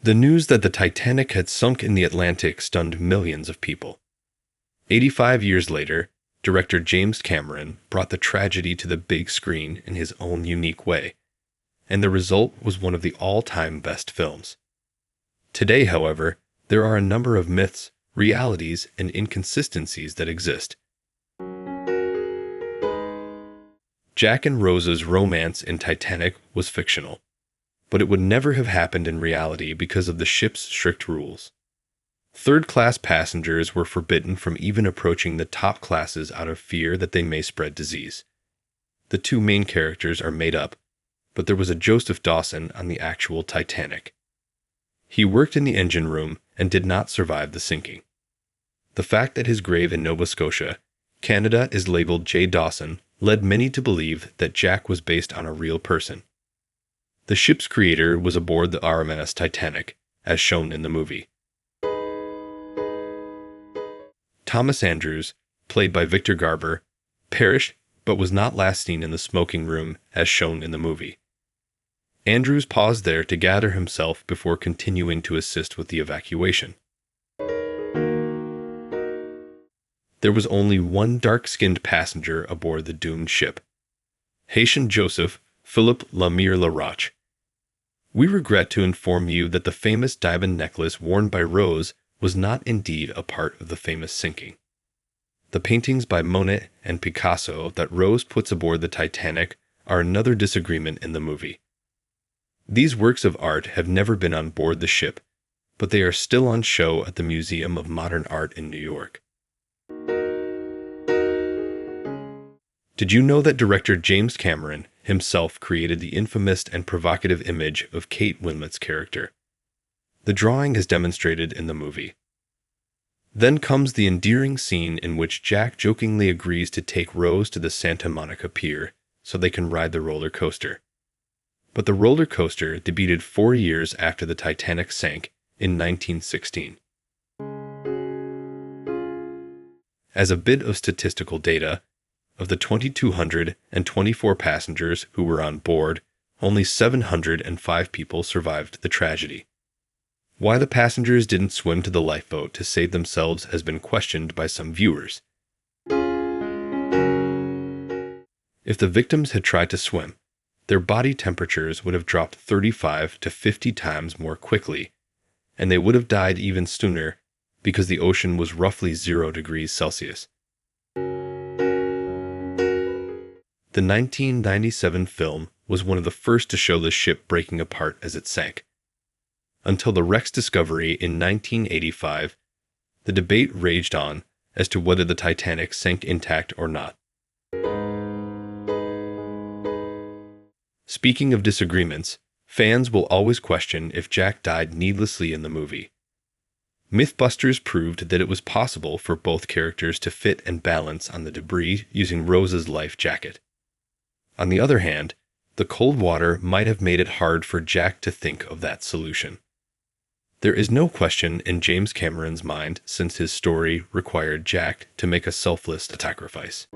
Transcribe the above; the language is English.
The news that the Titanic had sunk in the Atlantic stunned millions of people. 85 years later, director James Cameron brought the tragedy to the big screen in his own unique way, and the result was one of the all-time best films. Today, however, there are a number of myths, realities, and inconsistencies that exist. Jack and Rose's romance in Titanic was fictional, but it would never have happened in reality because of the ship's strict rules. Third-class passengers were forbidden from even approaching the top classes out of fear that they may spread disease. The two main characters are made up, but there was a Joseph Dawson on the actual Titanic. He worked in the engine room and did not survive the sinking. The fact that his grave in Nova Scotia, Canada, is labeled Jay Dawson led many to believe that Jack was based on a real person. The ship's creator was aboard the RMS Titanic, as shown in the movie. Thomas Andrews, played by Victor Garber, perished but was not last seen in the smoking room as shown in the movie. Andrews paused there to gather himself before continuing to assist with the evacuation. There was only one dark-skinned passenger aboard the doomed ship, Haitian Joseph Philippe Lemire-Laroche. We regret to inform you that the famous diamond necklace worn by Rose was not indeed a part of the famous sinking. The paintings by Monet and Picasso that Rose puts aboard the Titanic are another disagreement in the movie. These works of art have never been on board the ship, but they are still on show at the Museum of Modern Art in New York. Did you know that director James Cameron himself created the infamous and provocative image of Kate Winslet's character? The drawing is demonstrated in the movie. Then comes the endearing scene in which Jack jokingly agrees to take Rose to the Santa Monica Pier so they can ride the roller coaster. But the roller coaster debuted 4 years after the Titanic sank in 1916. As a bit of statistical data, of the 2,224 passengers who were on board, only 705 people survived the tragedy. Why the passengers didn't swim to the lifeboat to save themselves has been questioned by some viewers. If the victims had tried to swim, their body temperatures would have dropped 35 to 50 times more quickly, and they would have died even sooner because the ocean was roughly 0 degrees Celsius. The 1997 film was one of the first to show the ship breaking apart as it sank. Until the wreck's discovery in 1985, the debate raged on as to whether the Titanic sank intact or not. Speaking of disagreements, fans will always question if Jack died needlessly in the movie. Mythbusters proved that it was possible for both characters to fit and balance on the debris using Rose's life jacket. On the other hand, the cold water might have made it hard for Jack to think of that solution. There is no question in James Cameron's mind since his story required Jack to make a selfless sacrifice.